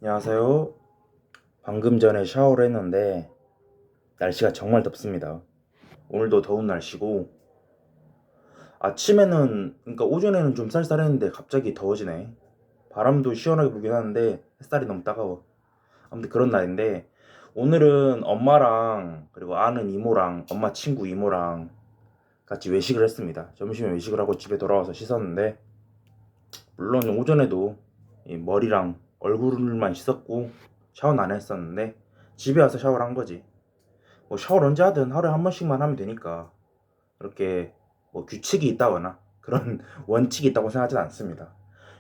안녕하세요. 방금 전에 샤워를 했는데 날씨가 정말 덥습니다. 오늘도 더운 날씨고 아침에는 그러니까 오전에는 좀 쌀쌀했는데 갑자기 더워지네. 바람도 시원하게 불긴 하는데 햇살이 너무 따가워. 아무튼 그런 날인데 오늘은 엄마랑 그리고 아는 이모랑 엄마 친구 이모랑 같이 외식을 했습니다. 점심에 외식을 하고 집에 돌아와서 씻었는데 물론 오전에도 이 머리랑 얼굴만 씻었고 샤워는 안 했었는데 집에 와서 샤워를 한 거지. 뭐 샤워를 언제 하든 하루에 한 번씩만 하면 되니까 그렇게 뭐 규칙이 있다거나 그런 원칙이 있다고 생각하진 않습니다.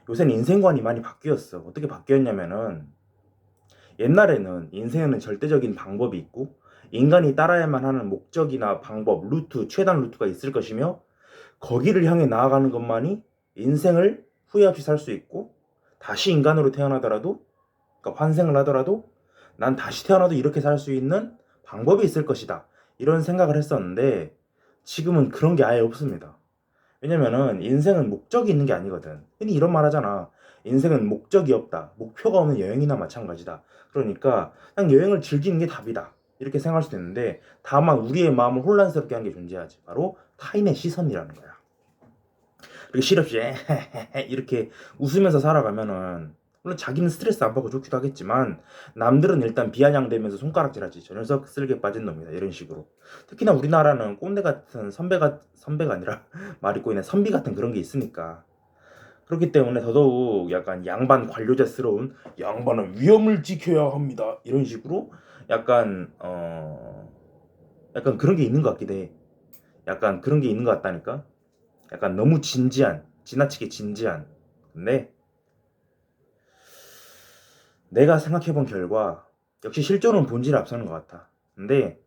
요새는 인생관이 많이 바뀌었어. 어떻게 바뀌었냐면은 옛날에는 인생에는 절대적인 방법이 있고 인간이 따라야만 하는 목적이나 방법, 루트, 최단 루트가 있을 것이며 거기를 향해 나아가는 것만이 인생을 후회 없이 살 수 있고 다시 인간으로 태어나더라도 그러니까 환생을 하더라도 난 다시 태어나도 이렇게 살 수 있는 방법이 있을 것이다. 이런 생각을 했었는데 지금은 그런 게 아예 없습니다. 왜냐면은 인생은 목적이 있는 게 아니거든. 흔히 이런 말 하잖아. 인생은 목적이 없다. 목표가 없는 여행이나 마찬가지다. 그러니까 그냥 여행을 즐기는 게 답이다. 이렇게 생각할 수도 있는데 다만 우리의 마음을 혼란스럽게 하는 게 존재하지. 바로 타인의 시선이라는 거야. 그렇게 실없이 이렇게 웃으면서 살아가면은 물론 자기는 스트레스 안 받고 좋기도 하겠지만 남들은 일단 비아냥대면서 손가락질하지. 저 녀석 쓸개 빠진 놈이다 이런 식으로. 특히나 우리나라는 꼰대 같은 선배가 아니라 말이 꼬이네 선비 같은 그런 게 있으니까 그렇기 때문에 더더욱 약간 양반 관료자스러운 양반은 위험을 지켜야 합니다 이런 식으로 약간 약간 그런 게 있는 것 같기도 해. 약간 그런 게 있는 것 같다니까. 약간 너무 진지한, 지나치게 진지한. 근데 내가 생각해본 결과 역시 실존은 본질에 앞서는 것 같아. 근데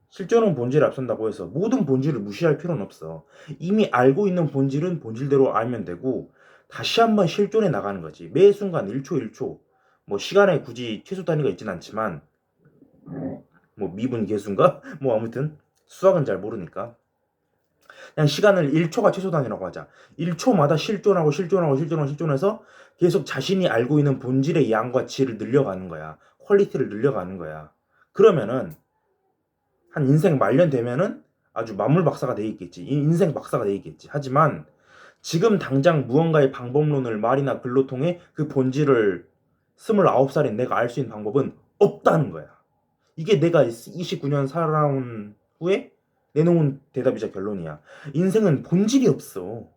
실존은 본질에 앞선다고 해서 모든 본질을 무시할 필요는 없어. 이미 알고 있는 본질은 본질대로 알면 되고 다시 한번 실존해 나가는 거지. 매 순간 1초 1초. 뭐 시간에 굳이 최소 단위가 있진 않지만 뭐 미분 계수인가? 뭐 아무튼 수학은 잘 모르니까 그냥 시간을 1초가 최소 단위라고 하자. 1초마다 실존해서 계속 자신이 알고 있는 본질의 양과 질을 늘려가는 거야. 퀄리티를 늘려가는 거야. 그러면은 한 인생 말년 되면은 아주 만물박사가 돼 있겠지. 인생 박사가 돼 있겠지. 하지만 지금 당장 무언가의 방법론을 말이나 글로 통해 그 본질을 29살인 내가 알 수 있는 방법은 없다는 거야. 이게 내가 29년 살아온 후에 내놓은 대답이자 결론이야. 인생은 본질이 없어.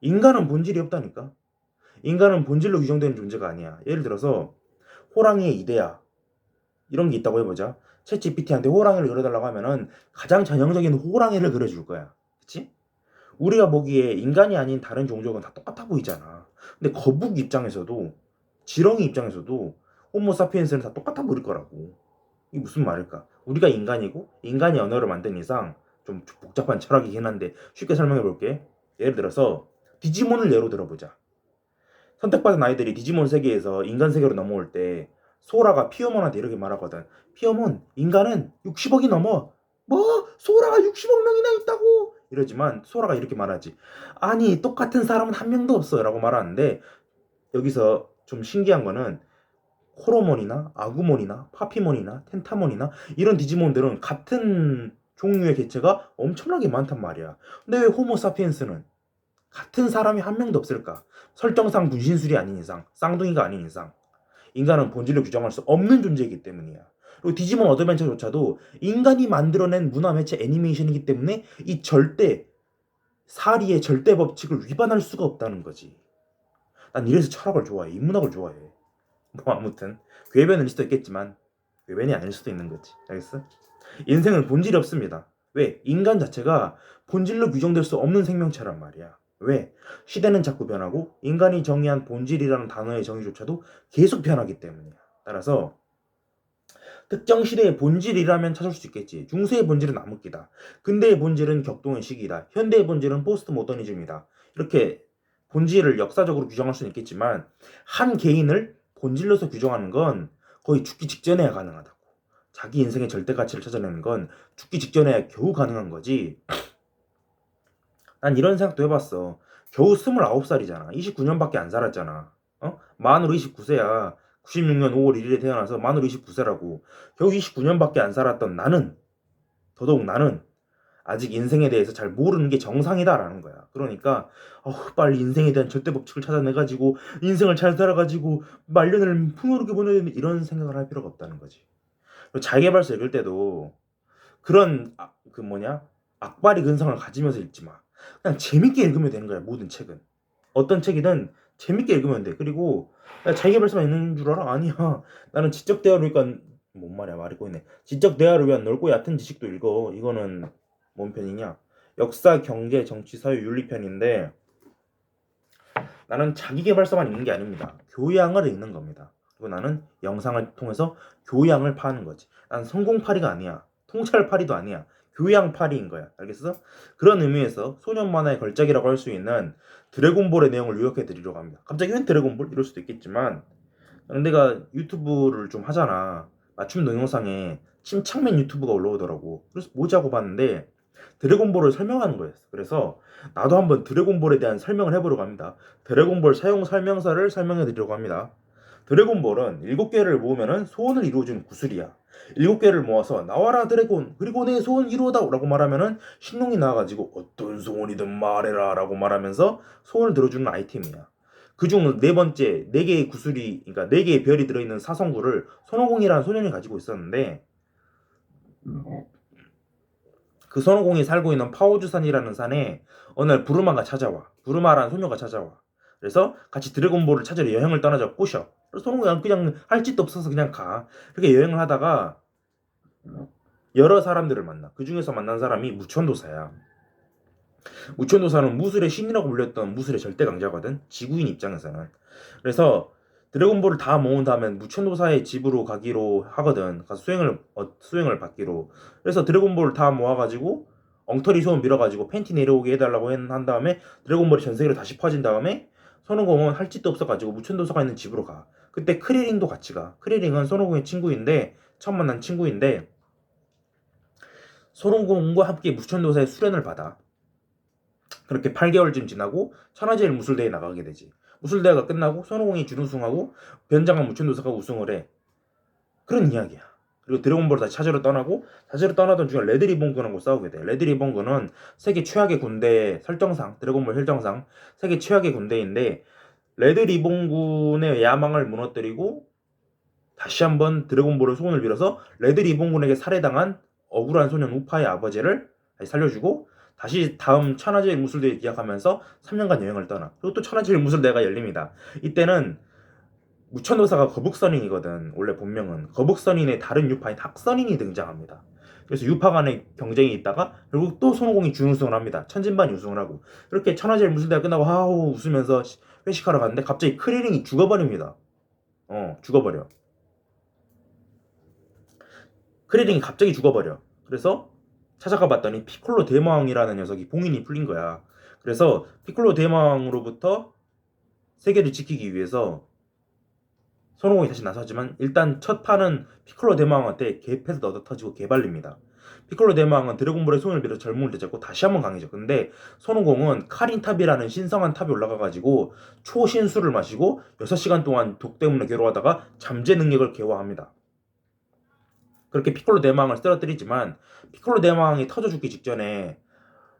인간은 본질이 없다니까. 인간은 본질로 규정되는 존재가 아니야. 예를 들어서 호랑이의 이데아 이런 게 있다고 해보자. 챗 GPT한테 호랑이를 그려달라고 하면은 가장 전형적인 호랑이를 그려줄 거야. 그치? 우리가 보기에 인간이 아닌 다른 종족은 다 똑같아 보이잖아. 근데 거북 입장에서도 지렁이 입장에서도 호모사피엔스는 다 똑같아 보일 거라고. 이게 무슨 말일까? 우리가 인간이고 인간이 언어를 만든 이상 좀 복잡한 철학이긴 한데 쉽게 설명해 볼게. 예를 들어서 디지몬을 예로 들어보자. 선택받은 아이들이 디지몬 세계에서 인간 세계로 넘어올 때 소라가 피어몬한테 이렇게 말하거든. 피어몬, 인간은 60억이 넘어. 뭐? 소라가 60억 명이나 있다고? 이러지만 소라가 이렇게 말하지. 아니 똑같은 사람은 한 명도 없어 라고 말하는데 여기서 좀 신기한 거는 호로몬이나 아구몬이나 파피몬이나 텐타몬이나 이런 디지몬들은 같은 종류의 개체가 엄청나게 많단 말이야. 근데 왜 호모사피엔스는 같은 사람이 한 명도 없을까? 설정상 분신술이 아닌 이상, 쌍둥이가 아닌 이상, 인간은 본질을 규정할 수 없는 존재이기 때문이야. 그리고 디지몬 어드벤처조차도 인간이 만들어낸 문화 매체 애니메이션이기 때문에 이 절대 사리의 절대 법칙을 위반할 수가 없다는 거지. 난 이래서 철학을 좋아해. 인문학을 좋아해. 뭐 아무튼 궤변일 수도 있겠지만 궤변이 아닐 수도 있는 거지. 알겠어? 인생은 본질이 없습니다. 왜? 인간 자체가 본질로 규정될 수 없는 생명체란 말이야. 왜? 시대는 자꾸 변하고 인간이 정의한 본질이라는 단어의 정의조차도 계속 변하기 때문이야. 따라서 특정 시대의 본질이라면 찾을 수 있겠지. 중세의 본질은 암흑기다. 근대의 본질은 격동의 시기다. 현대의 본질은 포스트 모더니즘이다. 이렇게 본질을 역사적으로 규정할 수는 있겠지만 한 개인을 본질로서 규정하는 건 거의 죽기 직전에야 가능하다고. 자기 인생의 절대 가치를 찾아내는 건 죽기 직전에야 겨우 가능한 거지. 난 이런 생각도 해봤어. 겨우 29살이잖아. 29년밖에 안 살았잖아. 만으로 29세야. 96년 5월 1일에 태어나서 만으로 29세라고. 겨우 29년밖에 안 살았던 나는, 더더욱 나는 아직 인생에 대해서 잘 모르는 게 정상이다라는 거야. 그러니까 빨리 인생에 대한 절대 법칙을 찾아내가지고 인생을 잘 살아가지고 말년을 풍요롭게 보내야 되는 이런 생각을 할 필요가 없다는 거지. 그리고 자기계발서 읽을 때도 그런 악바리 근성을 가지면서 읽지 마. 그냥 재밌게 읽으면 되는 거야. 모든 책은. 어떤 책이든 재밌게 읽으면 돼. 그리고 야, 자기계발서만 읽는 줄 알아? 아니야. 나는 지적 대화를 그러니까 뭔 말이야 말이 꼬이네. 지적 대화를 위한 넓고 얕은 지식도 읽어. 이거는 뭔 편이냐? 역사, 경제, 정치, 사회, 윤리 편인데 나는 자기계발서만 읽는 게 아닙니다. 교양을 읽는 겁니다. 그리고 나는 영상을 통해서 교양을 파는 거지. 난 성공파리가 아니야. 통찰파리도 아니야. 교양파리인 거야. 알겠어? 그런 의미에서 소년 만화의 걸작이라고 할 수 있는 드래곤볼의 내용을 요약해 드리려고 합니다. 갑자기 왜 드래곤볼? 이럴 수도 있겠지만 내가 유튜브를 좀 하잖아. 맞춤 동영상에 침착맨 유튜브가 올라오더라고. 그래서 뭐자고 봤는데 드래곤볼을 설명하는 거였어. 그래서 나도 한번 드래곤볼에 대한 설명을 해보려고 합니다. 드래곤볼 사용 설명서를 설명해 드리려고 합니다. 드래곤볼은 7개를 모으면 소원을 이루어주는 구슬이야. 7개를 모아서 나와라 드래곤 그리고 내 소원 이루어다 라고 말하면은 신용이 나와가지고 어떤 소원이든 말해라 라고 말하면서 소원을 들어주는 아이템이야. 그중 네 번째 4개의 구슬이 그러니까 4개의 별이 들어있는 사성구를 손오공이라는 소년이 가지고 있었는데 그 손오공이 살고 있는 파오주산이라는 산에 어느 날 부르마가 찾아와. 부르마라는 소녀가 찾아와. 그래서 같이 드래곤볼을 찾으러 여행을 떠나자고 꼬셔. 그래서 손오공이 그냥 할 짓도 없어서 그냥 가. 그렇게 여행을 하다가 여러 사람들을 만나. 그 중에서 만난 사람이 무천도사야. 무천도사는 무술의 신이라고 불렸던 무술의 절대 강자거든. 지구인 입장에서는. 그래서 드래곤볼을 다 모은 다음에 무천도사의 집으로 가기로 하거든. 가서 수행을 받기로. 그래서 드래곤볼을 다 모아가지고 엉터리 소원 빌어가지고 팬티 내려오게 해달라고 한 다음에 드래곤볼이 전 세계로 다시 퍼진 다음에 손오공은 할 짓도 없어가지고 무천도사가 있는 집으로 가. 그때 크리링도 같이 가. 크리링은 손오공의 친구인데 처음 만난 친구인데 손오공과 함께 무천도사의 수련을 받아. 그렇게 8개월쯤 지나고 천하제일 무술대회에 나가게 되지. 무술대회가 끝나고 손오공이 준우승하고 변장한 무천도사가 우승을 해. 그런 이야기야. 그리고 드래곤볼을 다시 찾으러 떠나고 찾으러 떠나던 중에 레드리본군하고 싸우게 돼. 레드리본군은 세계 최악의 군대 설정상 드래곤볼 설정상 세계 최악의 군대인데 레드리본군의 야망을 무너뜨리고 다시 한번 드래곤볼의 소원을 빌어서 레드리본군에게 살해당한 억울한 소년 우파의 아버지를 다시 살려주고 다시 다음 천하제일 무술대회 기약하면서 3년간 여행을 떠나. 그리고 또 천하제일 무술대회가 열립니다. 이때는 무천도사가 거북선인이거든. 원래 본명은 거북선인의 다른 유파인 학선인이 등장합니다. 그래서 유파 간의 경쟁이 있다가 결국 또 손오공이 준우승을 합니다. 천진반이 우승을 하고 이렇게 천하제일 무술대회가 끝나고 하하호 웃으면서 회식하러 갔는데 갑자기 크리링이 죽어버립니다. 죽어버려. 크리링이 갑자기 죽어버려. 그래서 찾아가 봤더니 피콜로 대마왕이라는 녀석이 봉인이 풀린 거야. 그래서 피콜로 대마왕으로부터 세계를 지키기 위해서 손오공이 다시 나서지만 일단 첫 판은 피콜로 대마왕한테 개패서 얻어 터지고 개발립니다. 피콜로 대마왕은 드래곤볼의 손을 빌어 젊음을 되찾고 다시 한번 강해져. 근데 손오공은 카린탑이라는 신성한 탑에 올라가가지고 초신수를 마시고 6시간 동안 독 때문에 괴로워하다가 잠재 능력을 개화합니다. 그렇게 피콜로 대마왕을 쓰러뜨리지만 피콜로 대마왕이 터져 죽기 직전에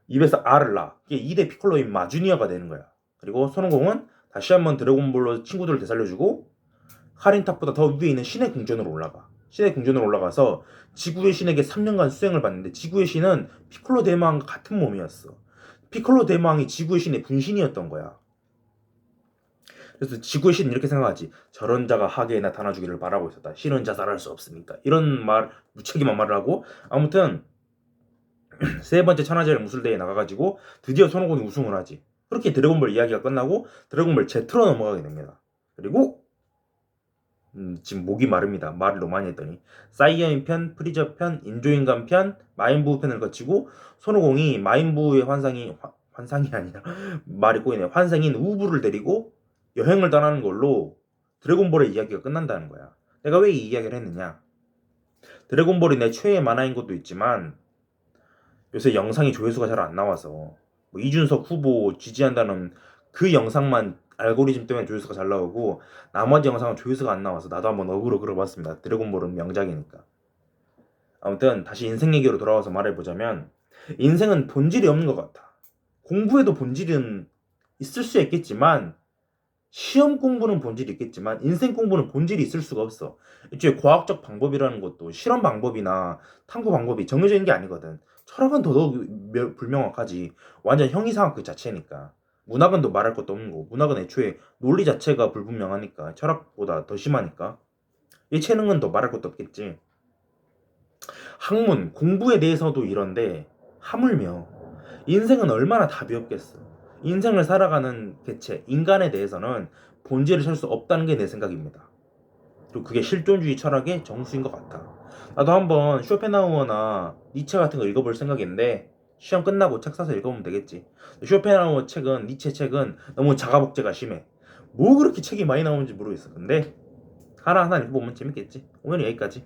입에서 알을 낳아. 이게 2대 피콜로인 마주니어가 되는 거야. 그리고 손오공은 다시 한번 드래곤볼로 친구들을 되살려주고 카린탑보다 더 위에 있는 신의 궁전으로 올라가. 신의 궁전으로 올라가서 지구의 신에게 3년간 수행을 받는데 지구의 신은 피콜로 대마왕과 같은 몸이었어. 피콜로 대마왕이 지구의 신의 분신이었던 거야. 그래서 지구의 신은 이렇게 생각하지. 저런 자가 하계에 나타나주기를 바라고 있었다. 신은 자살할 수 없습니까? 이런 말, 무책임한 말을 하고 아무튼 세 번째 천하제일 무술대회에 나가가지고 드디어 손오공이 우승을 하지. 그렇게 드래곤볼 이야기가 끝나고 드래곤볼 Z로 넘어가게 됩니다. 그리고 지금 목이 마릅니다. 말을 너무 많이 했더니 사이어인 편, 프리저 편, 인조인간 편, 마인부 편을 거치고 손오공이 마인부의 환상이 아니라 말이 꼬이네. 환생인 우부를 데리고 여행을 떠나는 걸로 드래곤볼의 이야기가 끝난다는 거야. 내가 왜 이 이야기를 했느냐? 드래곤볼이 내 최애 만화인 것도 있지만 요새 영상이 조회수가 잘 안 나와서 뭐 이준석 후보 지지한다는 그 영상만 알고리즘 때문에 조회수가 잘 나오고 나머지 영상은 조회수가 안 나와서 나도 한번 어그로 끌어봤습니다. 드래곤볼은 명작이니까. 아무튼 다시 인생 얘기로 돌아와서 말해보자면 인생은 본질이 없는 것 같아. 공부에도 본질은 있을 수 있겠지만 시험 공부는 본질이 있겠지만 인생 공부는 본질이 있을 수가 없어. 애초에 과학적 방법이라는 것도 실험 방법이나 탐구 방법이 정해져 있는 게 아니거든. 철학은 더더욱 불명확하지. 완전 형이상학 그 자체니까. 문학은 더 말할 것도 없는 거고. 문학은 애초에 논리 자체가 불분명하니까. 철학보다 더 심하니까. 예체능은 더 말할 것도 없겠지. 학문, 공부에 대해서도 이런데 하물며 인생은 얼마나 답이 없겠어. 인생을 살아가는 개체, 인간에 대해서는 본질을 찾을 수 없다는 게 내 생각입니다. 그리고 그게 실존주의 철학의 정수인 것 같아. 나도 한번 쇼펜하우어나 니체 같은 거 읽어볼 생각인데 시험 끝나고 책 사서 읽어보면 되겠지. 쇼펜하우어 책은, 니체 책은 너무 자가복제가 심해. 뭐 그렇게 책이 많이 나오는지 모르겠어. 근데 하나하나 읽어보면 재밌겠지. 오늘 여기까지.